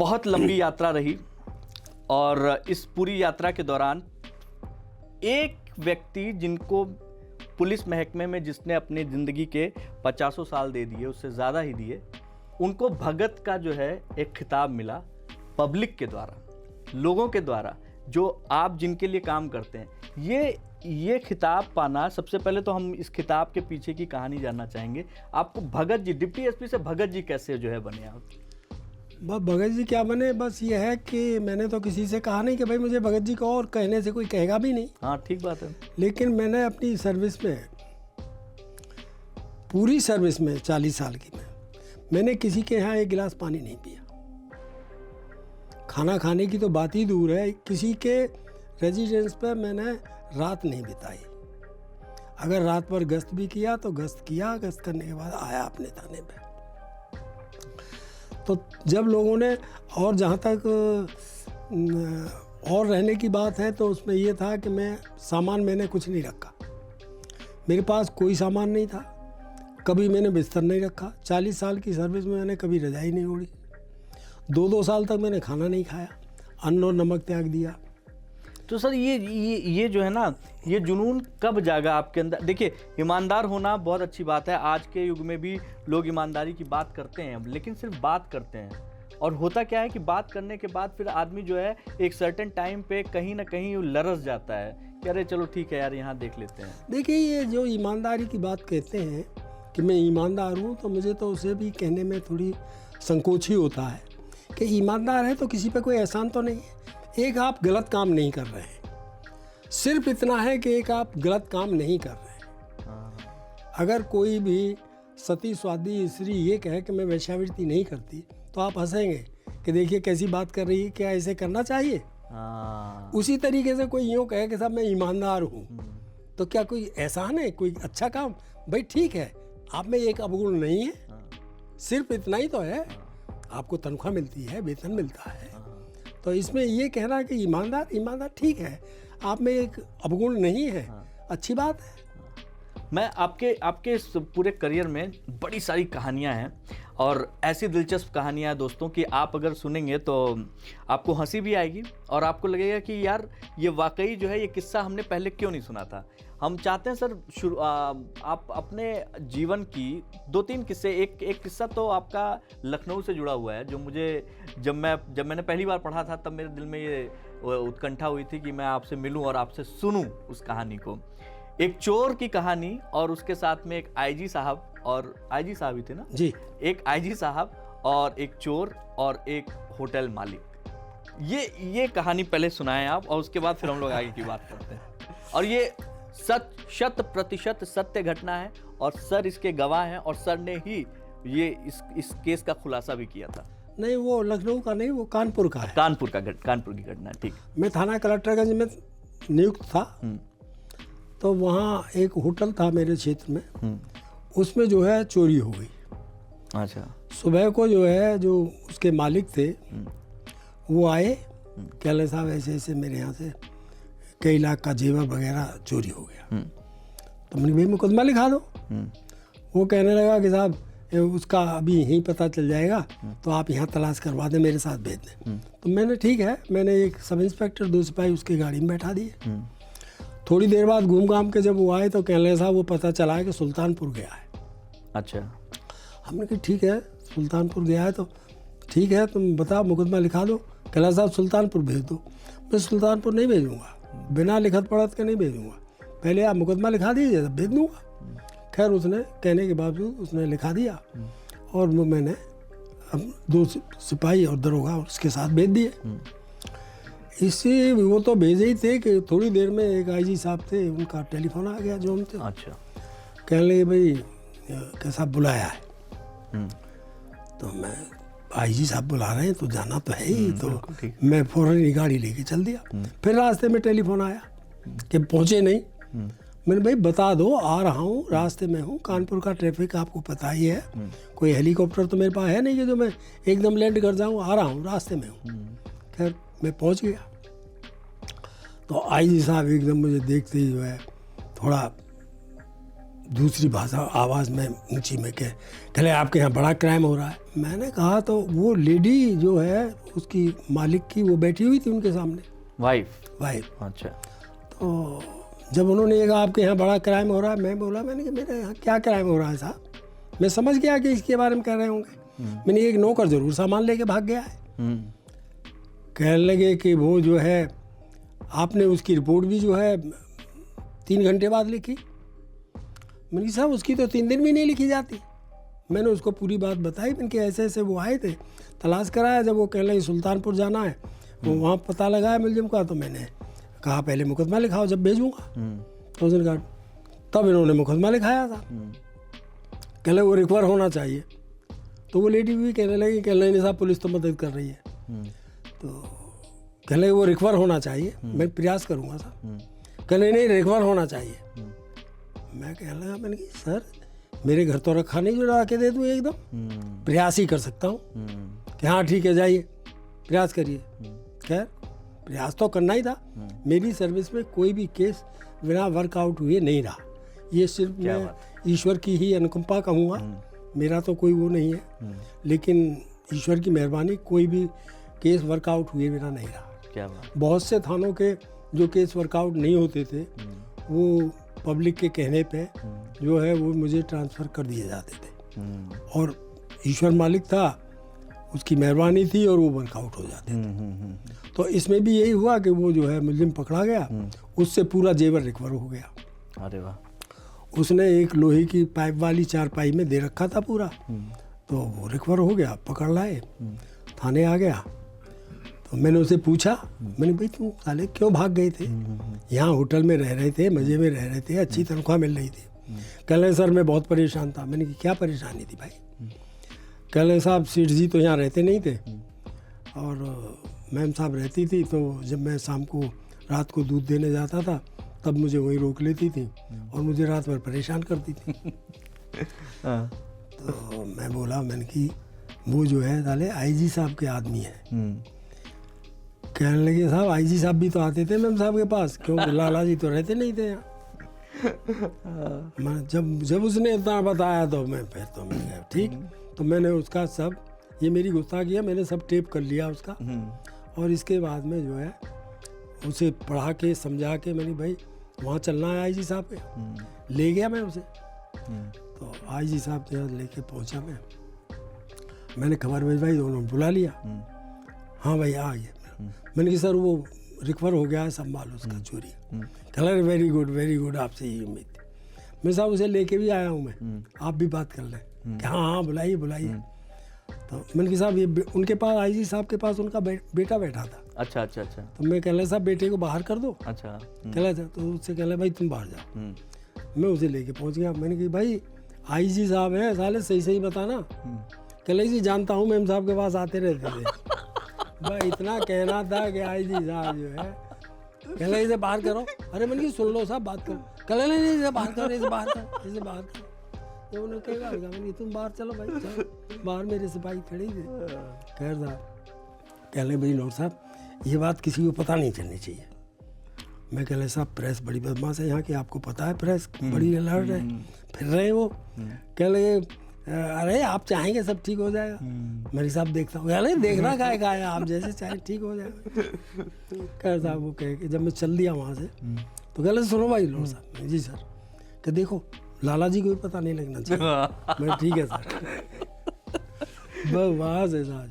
बहुत लंबी यात्रा रही और इस पूरी यात्रा के दौरान एक व्यक्ति जिनको पुलिस महकमे में जिसने अपनी ज़िंदगी के 50 साल दे दिए, उससे ज़्यादा ही दिए, उनको भगत का जो है एक खिताब मिला पब्लिक के द्वारा, लोगों के द्वारा, जो आप जिनके लिए काम करते हैं। ये खिताब पाना, सबसे पहले तो हम इस खिताब के पीछे की कहानी जानना चाहेंगे। आपको भगत जी, डिप्टी एसपी से भगत जी कैसे जो है बने आप? बस भगत जी क्या बने, बस ये है कि मैंने तो किसी से कहा नहीं कि भाई मुझे भगत जी को, और कहने से कोई कहेगा भी नहीं। हाँ, ठीक बात है। लेकिन मैंने अपनी सर्विस में, पूरी सर्विस में 40 साल की में, मैंने किसी के यहाँ एक गिलास पानी नहीं पिया। खाना खाने की तो बात ही दूर है, किसी के रेजिडेंस पर मैंने रात नहीं बिताई। अगर रात भर गश्त भी किया तो गश्त किया, गश्त करने के बाद आया अपने थाने पे। तो जब लोगों ने, और जहाँ तक और रहने की बात है तो उसमें ये था कि मैंने कुछ नहीं रखा। मेरे पास कोई सामान नहीं था, कभी मैंने बिस्तर नहीं रखा। 40 साल की सर्विस में मैंने कभी रजाई नहीं ओढ़ी। 2 साल तक मैंने खाना नहीं खाया, अन्न और नमक त्याग दिया। तो सर ये जो है ना, ये जुनून कब जागा आपके अंदर? देखिए, ईमानदार होना बहुत अच्छी बात है। आज के युग में भी लोग ईमानदारी की बात करते हैं, लेकिन सिर्फ बात करते हैं। और होता क्या है कि बात करने के बाद फिर आदमी जो है एक सर्टेन टाइम पे कहीं ना कहीं लरस जाता है कि अरे चलो ठीक है यार, यहाँ देख लेते हैं। देखिए, ये जो ईमानदारी की बात कहते हैं कि मैं ईमानदार हूँ, तो मुझे तो उसे भी कहने में थोड़ी संकोच ही होता है कि ईमानदार है तो किसी पे कोई एहसान तो नहीं है। एक आप गलत काम नहीं कर रहे हैं, सिर्फ इतना है कि एक आप गलत काम नहीं कर रहे हैं। अगर कोई भी सती स्वादी स्त्री ये कहे कि मैं वेश्यावृत्ति नहीं करती, तो आप हंसेंगे कि देखिए कैसी बात कर रही है, क्या ऐसे करना चाहिए? उसी तरीके से कोई यूँ कहे कि साहब मैं ईमानदार हूँ, तो क्या कोई एहसान है, कोई अच्छा काम? भाई ठीक है, आप में एक अवगुण नहीं है, सिर्फ इतना ही तो है। आपको तनख्वाह मिलती है, वेतन मिलता है, तो इसमें ये कहना कि ईमानदार ठीक है, आप में एक अवगुण नहीं है, अच्छी बात है। मैं आपके इस पूरे करियर में बड़ी सारी कहानियां हैं, और ऐसी दिलचस्प कहानियां हैं दोस्तों कि आप अगर सुनेंगे तो आपको हंसी भी आएगी और आपको लगेगा कि यार ये वाकई जो है ये किस्सा हमने पहले क्यों नहीं सुना था। हम चाहते हैं सर आप अपने जीवन की 2-3 किस्से, एक किस्सा तो आपका लखनऊ से जुड़ा हुआ है, जो मुझे जब मैंने पहली बार पढ़ा था तब मेरे दिल में ये उत्कंठा हुई थी कि मैं आपसे मिलूं और आपसे सुनूं उस कहानी को। एक चोर की कहानी और उसके साथ में एक आईजी साहब, और आईजी साहब ही थे ना जी, एक आईजी साहब और एक चोर और एक होटल मालिक। ये कहानी पहले सुनाएं आप, और उसके बाद फिर हम लोग आगे की बात करते हैं। और ये 100% सत्य घटना है, और सर इसके गवाह हैं, और सर ने ही ये इस केस का खुलासा भी किया था। नहीं वो लखनऊ का नहीं, वो कानपुर का है। कानपुर की घटना है, ठीक। मैं थाना कलेक्टरगंज में नियुक्त था, तो वहाँ एक होटल था मेरे क्षेत्र में, उसमें जो है चोरी हो गई। अच्छा। सुबह को जो है, जो उसके मालिक थे वो आए, कह रहे साहब ऐसे ऐसे मेरे यहाँ से कई लाख का जेवर वगैरह चोरी हो गया। तो मैंने भाई मुकदमा लिखा दो। वो कहने लगा कि साहब उसका अभी यहीं पता चल जाएगा, तो आप यहाँ तलाश करवा दें, मेरे साथ भेज दें। तो मैंने ठीक है, मैंने एक सब इंस्पेक्टर 2 सिपाही उसकी गाड़ी में बैठा दिए। थोड़ी देर बाद घूम घाम के जब वो आए तो कहने लगे साहब वो पता चला है कि सुल्तानपुर गया है। अच्छा। हमने कहा ठीक है, सुल्तानपुर गया है तो ठीक है, तुम बताओ मुकदमा लिखा दो। कहला साहब सुल्तानपुर भेज दो। मैं सुल्तानपुर नहीं भेजूँगा, बिना लिखत पढ़त के नहीं भेजूँगा, पहले आप मुकदमा लिखा दीजिए तब भेज दूँगा। खैर उसने कहने के बावजूद उसने लिखा दिया, और वो मैंने अब 2 सिपाही और दरोगा उसके साथ भेज दिए। इससे वो तो भेजे ही थे कि थोड़ी देर में एक आईजी साहब थे, उनका टेलीफोन आ गया जो हम थे। अच्छा। कहने लगे भाई कैसा बुलाया है? तो मैं, आईजी साहब बुला रहे हैं तो जाना तो है ही, तो मैं फौरन ही गाड़ी लेके चल दिया। फिर रास्ते में टेलीफोन आया कि पहुँचे नहीं। मैंने भाई बता दो, आ रहा हूँ, रास्ते में हूँ, कानपुर का ट्रैफिक आपको पता ही है, कोई हेलीकॉप्टर तो मेरे पास है नहीं कि जो मैं एकदम लैंड कर जाऊँ, आ रहा हूँ, रास्ते में हूँ। खैर मैं पहुँच गया, तो आईजी साहब एकदम मुझे देखते ही जो है थोड़ा दूसरी भाषा आवाज़ में ऊंची में कहले आपके यहाँ बड़ा क्राइम हो रहा है। मैंने कहा तो वो लेडी जो है उसकी मालिक की वो बैठी हुई थी उनके सामने, वाइफ। अच्छा। तो जब उन्होंने ये कहा आपके यहाँ बड़ा क्राइम हो रहा है, मैं बोला मैंने कहा मेरे यहाँ क्या क्राइम हो रहा है साहब, मैं समझ गया कि इसके बारे में कह रहे होंगे। मैंने एक नौकर जरूर सामान लेके भाग गया है। कहने लगे कि वो जो है आपने उसकी रिपोर्ट भी जो है 3 घंटे बाद लिखी। मैंने कहा साहब उसकी तो 3 दिन भी नहीं लिखी जाती। मैंने उसको पूरी बात बताई, मैंने कि ऐसे ऐसे वो आए थे, तलाश कराया, जब वो कहने लगे सुल्तानपुर जाना है, वो वहाँ पता लगाया मुलजिम का, तो मैंने कहा पहले मुकदमा लिखाओ जब भेजूँगा। तो उसने कहा, तब इन्होंने मुकदमा लिखाया था। कहने वो रिकवर होना चाहिए। तो वो लेडी भी कहने लगी कि नहीं साहब पुलिस तो मदद कर रही है। तो कहने वो रिकवर होना चाहिए, मैं प्रयास करूँगा साहब। कहने नहीं रिकवर होना चाहिए। मैं कहने लगा मैंने कहा सर मेरे घर तो रखा नहीं जो ला के दे दूँ, एकदम प्रयास ही कर सकता हूँ कि हाँ ठीक है जाइए प्रयास करिए। खैर प्रयास तो करना ही था। मेरी सर्विस में कोई भी केस बिना वर्कआउट हुए नहीं रहा। ये सिर्फ मैं ईश्वर की ही अनुकंपा कहूँगा, मेरा तो कोई वो नहीं है, लेकिन ईश्वर की मेहरबानी कोई भी केस वर्कआउट हुए बिना नहीं रहा। क्या बात। बहुत से थानों के जो केस वर्कआउट नहीं होते थे वो पब्लिक के कहने पे जो है वो मुझे ट्रांसफ़र कर दिए जाते थे, और ईश्वर मालिक था, उसकी मेहरबानी थी और वो वर्कआउट हो जाते थे। तो इसमें भी यही हुआ कि वो जो है मुलजिम पकड़ा गया, उससे पूरा जेवर रिकवर हो गया। अरे वाह। उसने एक लोहे की पाइप वाली चारपाई में दे रखा था पूरा, तो वो रिकवर हो गया। पकड़ लाए, थाने आ गया। तो मैंने उसे पूछा, मैंने भाई तुम साले क्यों भाग गए थे? यहाँ होटल में रह रहे थे, मज़े में रह रहे थे, अच्छी तनख्वाह मिल रही थी। कह रहे सर मैं बहुत परेशान था। मैंने कहा क्या परेशानी थी भाई? कह रहे साहब सेठ जी तो यहाँ रहते नहीं थे और मैम साहब रहती थी, तो जब मैं शाम को रात को दूध देने जाता था तब मुझे वहीं रोक लेती थी और मुझे रात भर परेशान करती थी। तो मैं बोला मैंने कि वो जो है साले आईजी साहब के आदमी है। कहने लगे साहब आईजी साहब भी तो आते थे मैम साहब के पास, क्योंकि लाला जी तो रहते नहीं थे यहाँ। मैं जब उसने इतना बताया तो मैं फिर तो मैं गया ठीक। तो मैंने उसका सब, ये मेरी गुस्ताखी है, मैंने सब टेप कर लिया उसका, और इसके बाद में जो है उसे पढ़ा के समझा के मैंने भाई वहाँ चलना है आईजी साहब पे, ले गया मैं उसे। तो आईजी साहब के यहाँ लेके पहुँचा मैंने खबर भिजवाई, उन्होंने बुला लिया। हाँ भाई आ गया। मैंने कहा सर वो रिकवर हो गया है, संभाल उसका चोरी। कलर वेरी गुड, आपसे ये उम्मीद थी। मैं साहब उसे लेके भी आया हूँ मैं, आप भी बात कर लें। हाँ बुलाइए। तो मैंने कहा साहब ये उनके पास आईजी साहब के पास उनका बेटा बैठा था। अच्छा। तो मैं कह रहा साहब बेटे को बाहर कर दो। अच्छा। कह रहा था, तो उससे कह रहा भाई तुम बाहर जाओ। मैं उसे लेके पहुंच गया। मैंने कहा भाई आईजी साहब है साले, सही बताना। कह रहा जी जानता हूँ मैम साहब के पास आते रहते थे। भाई इतना कहना था कि आईजी साहब जो है, कह रहा इसे बाहर करो। अरे मैंने कहा सुन लो साहब बात करो। कह रहा नहीं इसे बाहर करो, इसे बाहर करो। तो उन्होंने कहा मैंने तुम बाहर चलो भाई, चलो बाहर मेरे सिपाही खड़े थे। खैर साहब कह रहे भाई नौर साहब ये बात किसी को पता नहीं चलनी चाहिए। मैं कह रहे साहब प्रेस बड़ी बदमाश है यहाँ की, आपको पता है प्रेस बड़ी अलर्ट है, फिर रहे वो। कह रहे अरे आप चाहेंगे सब ठीक हो जाएगा। मेरे साहब देखता हूँ, अरे देखना का है, आप जैसे चाहे ठीक हो जाएगा। कह साहब वो कह के जब मैं चल दिया वहाँ से, तो कह रहे सुनो भाई नौर साहब। जी सर। कि देखो लाला जी को भी पता नहीं लगना चाहिए। मैं ठीक है सर। बस वहाँ से